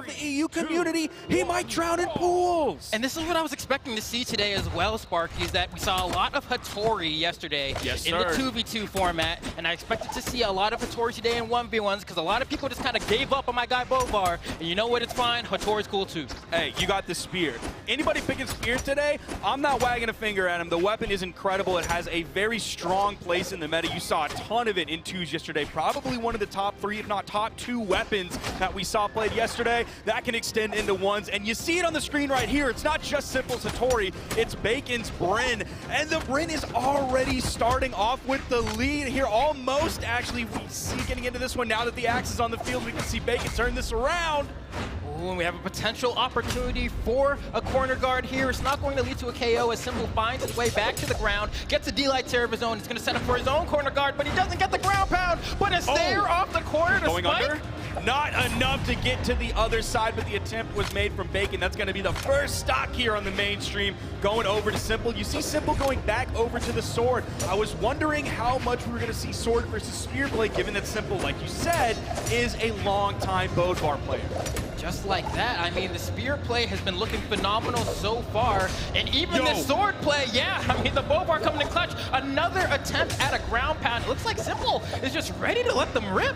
of the EU community, he might drown in pools. And this is what I was expecting to see today as well, Sparky, is that we saw a lot of Hattori yesterday in the 2v2 format, and I expected to see a lot of Hattori today in 1v1s because a lot of people just kind of gave up on my guy Bovar, and you know what, it's fine, Hattori's cool too. Hey, you got the spear. Anybody picking spear today, I'm not wagging a finger at him. The weapon is incredible. It has a very strong place in the meta. You saw a ton of it in 2s yesterday. Probably one of the top 3, if not top 2 weapons that we saw played yesterday. That can extend into 1s. And you see it on the screen right here. It's not just simple's Hattori, it's Bacon's Brynn. And the Brynn is already starting off with the lead here. Almost, actually, we see getting into this one now that the axe is on the field. We can see Bacon turn this around. Ooh, and we have a potential opportunity for a corner guard here. It's not going to lead to a KO as simpLe finds his way back to the ground, gets a D-Light Terror of his own. He's going to set up for his own corner guard, but he doesn't get the ground pound. But it's there off the corner to going spike. Under. Not enough to get to the other side, but the attempt was made from Bacon. That's going to be the first stock here on the mainstream, going over to simpLe. You see simpLe going back over to the sword. I was wondering how much we were going to see sword versus spear play, given that simpLe, like you said, is a long-time Bovar player. Just like that, I mean, the spear play has been looking phenomenal so far, and even the sword play, I mean, the Bovar coming in clutch. Another attempt at a ground pound. It looks like simpLe is just ready to let them rip.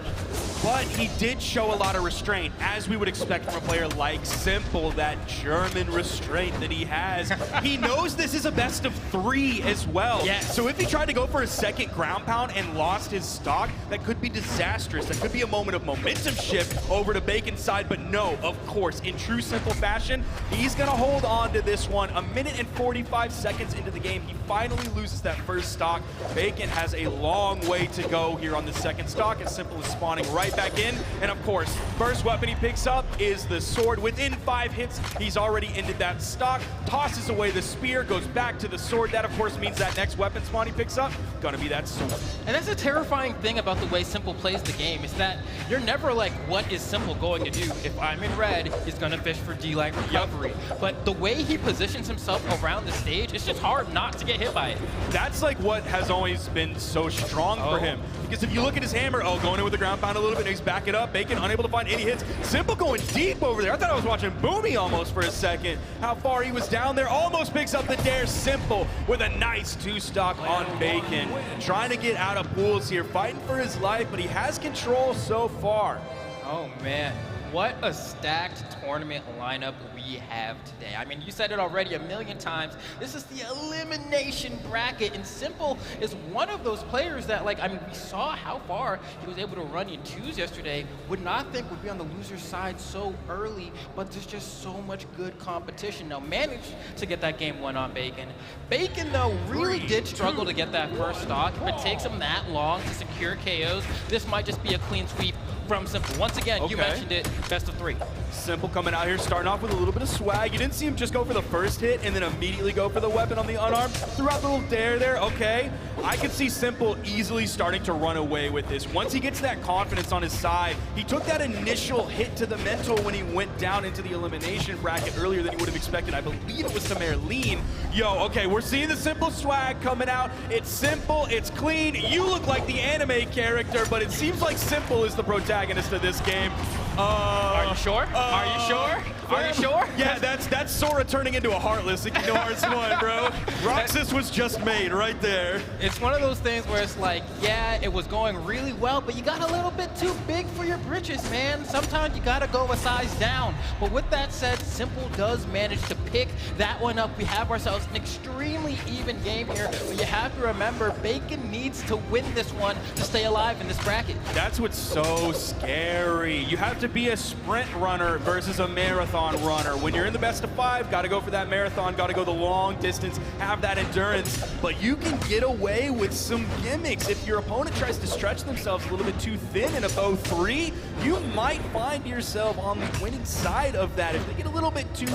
But he did show a lot of restraint, as we would expect from a player like simpLe, that German restraint that he has. He knows this is a best of 3 as well. Yes. So if he tried to go for a second ground pound and lost his stock, that could be disastrous. That could be a moment of momentum shift over to Bacon's side, but no, of course, in true simpLe fashion, he's gonna hold on to this one. 1 minute and 45 seconds into the game, he finally loses that first stock. Bacon has a long way to go here on the second stock, as simpLe is spawning right back in. And of course, first weapon he picks up is the sword. Within 5 hits, he's already ended that stock, tosses away the spear, goes back to the sword. That, of course, means that next weapon spawn he picks up, gonna be that sword. And that's a terrifying thing about the way simpLe plays the game, is that you're never like, what is simpLe going to do? If I'm in red, he's gonna fish for D-Light recovery. But the way he positions himself around the stage, it's just hard not to get hit by it. That's like what has always been so strong for him. Because if you look at his hammer, going in with the ground pound a little bit, he's backing up. Bacon unable to find any hits. simpLe going deep over there. I thought I was watching Boomy almost for a second. How far he was down there. Almost picks up the dare. simpLe with a nice 2-stock on Bacon. Trying to get out of pools here. Fighting for his life, but he has control so far. Oh, man. What a stacked tournament lineup we have today. I mean, you said it already a million times. This is the elimination bracket, and simpLe is one of those players that, like, I mean, we saw how far he was able to run in 2s yesterday. Would not think would be on the loser's side so early, but there's just so much good competition. Now, managed to get that game 1 on Bacon. Bacon, though, really did struggle to get that first stock. If it takes him that long to secure KOs, this might just be a clean sweep from simpLe. Once again, you mentioned it, best of 3. simpLe coming out here, starting off with a little bit of swag. You didn't see him just go for the first hit and then immediately go for the weapon on the unarmed. Threw out the little dare there, okay. I can see simpLe easily starting to run away with this. Once he gets that confidence on his side, he took that initial hit to the mental when he went down into the elimination bracket earlier than he would have expected. I believe it was some Erlene. Yo, okay, we're seeing the simpLe swag coming out. It's simple, it's clean. You look like the anime character, but it seems like simpLe is the protagonist of this game. Are you sure? Are you sure? Are you sure? Yeah, that's Sora turning into a Heartless in Kingdom Hearts 1, bro. Roxas was just made right there. It's one of those things where it's like, yeah, it was going really well, but you got a little bit too big for your britches, man. Sometimes you gotta go a size down. But with that said, simpLe does manage to pick that one up. We have ourselves an extremely even game here, but you have to remember, Bacon needs to win this one to stay alive in this bracket. That's what's so scary. You have to be a sprint runner versus a marathon runner. When you're in the best of 5, gotta go for that marathon, gotta go the long distance, have that endurance, but you can get away with some gimmicks. If your opponent tries to stretch themselves a little bit too thin in a bow 3, you might find yourself on the winning side of that. If they get a little bit too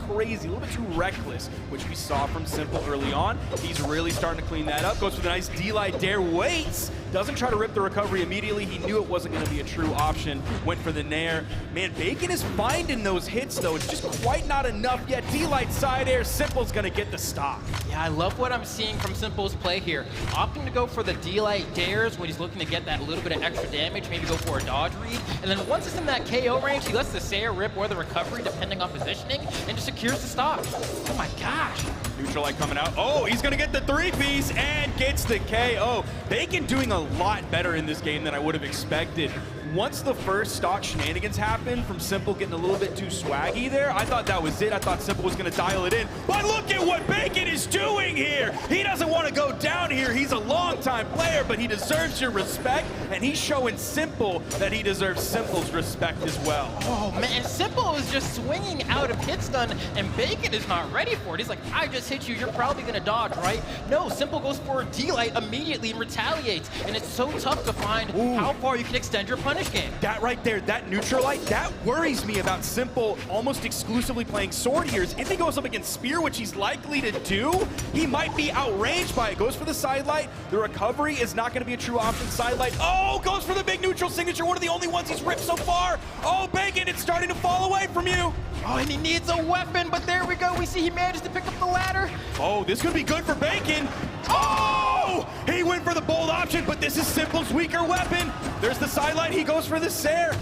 crazy, a little bit too reckless, which we saw from simpLe early on, he's really starting to clean that up. Goes for the nice D-Light dare, waits, doesn't try to rip the recovery immediately. He knew it wasn't going to be a true option. Went for the nair. Man, Bacon is finding those hits, though. It's just quite not enough yet. D-Light side air. simpLe's going to get the stock. Yeah, I love what I'm seeing from simpLe's play here. Opting to go for the D-Light dares when he's looking to get that little bit of extra damage, maybe go for a dodge read. And then once it's in that KO range, he lets the Sayer rip or the recovery, depending on positioning, and just secures the stock. Oh my gosh. Neutral light coming out. Oh, he's going to get the 3-piece and gets the KO. Bacon doing a lot better in this game than I would have expected. Once the first stock shenanigans happened from simpLe getting a little bit too swaggy there, I thought that was it. I thought simpLe was going to dial it in. But look at what Bacon is doing here. He doesn't want to go down here. He's a longtime player, but he deserves your respect, and he's showing simpLe that he deserves simpLe's respect as well. Oh man, simpLe is just swinging out of hit stun, and Bacon is not ready for it. He's like, I just hit you, you're probably going to dodge, right? No, simpLe goes for a D-Light immediately and retaliates, and it's so tough to find how far you can extend your punish game. That right there, that neutral light, that worries me about simpLe almost exclusively playing sword hears. If he goes up against spear, which he's likely to do, he might be outranged by it. Goes for the side light. The recovery is not going to be a true option. Side light. Oh, goes for the big neutral signature. One of the only ones he's ripped so far. Oh, Bacon, it's starting to fall away from you. Oh, and he needs a weapon, but there we go. We see he managed to pick up the ladder. Oh, this could be good for Bacon. Oh! He went for the bold option, but this is simpLe's weaker weapon. There's the sideline. He goes for the Sayer.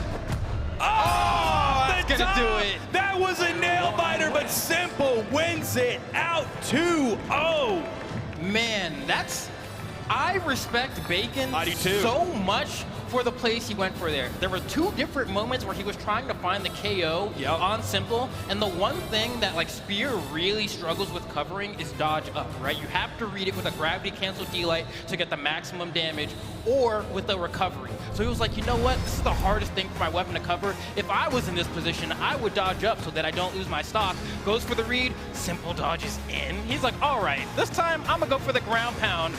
Oh, that's gonna do it. That was a nail biter, but simpLe wins it out 2-0. Man, I respect Bacon I do too. so much for the plays he went for there. There were two different moments where he was trying to find the KO on simpLe, and the one thing that like Spear really struggles with covering is dodge up, right? You have to read it with a gravity cancel D-Light to get the maximum damage, or with the recovery. So he was like, you know what? This is the hardest thing for my weapon to cover. If I was in this position, I would dodge up so that I don't lose my stock. Goes for the read, simpLe dodges in. He's like, all right, this time I'm gonna go for the ground pound.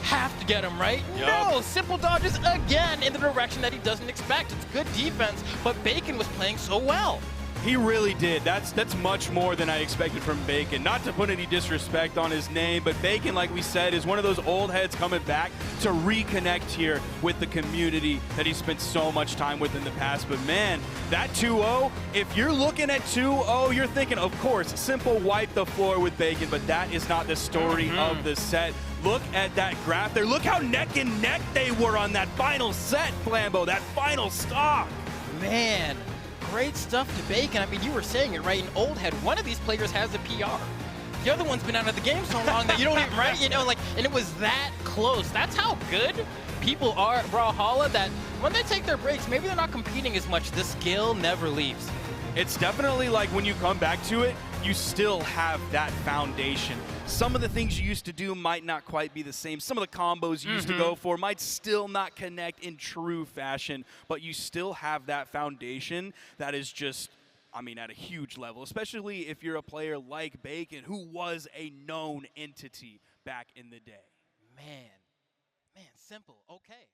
Have to get him, right? Yep. No, simpLe dodges again in the direction that he doesn't expect. It's good defense, but Bacon was playing so well. He really did. That's much more than I expected from Bacon. Not to put any disrespect on his name, but Bacon, like we said, is one of those old heads coming back to reconnect here with the community that he spent so much time with in the past. But man, that 2-0, if you're looking at 2-0, you're thinking, of course, simpLe wiped the floor with Bacon, but that is not the story of the set. Look at that graph there. Look how neck and neck they were on that final set, Flambeau, that final stock. Man, great stuff to Bacon. I mean, you were saying it, right? An old head, one of these players has a PR. The other one's been out of the game so long that you don't even, right? You know, like, and it was that close. That's how good people are at Brawlhalla, that when they take their breaks, maybe they're not competing as much. The skill never leaves. It's definitely like when you come back to it, you still have that foundation. Some of the things you used to do might not quite be the same. Some of the combos you used to go for might still not connect in true fashion, but you still have that foundation that is just, I mean, at a huge level, especially if you're a player like Bacon, who was a known entity back in the day. Man, simpLe, okay.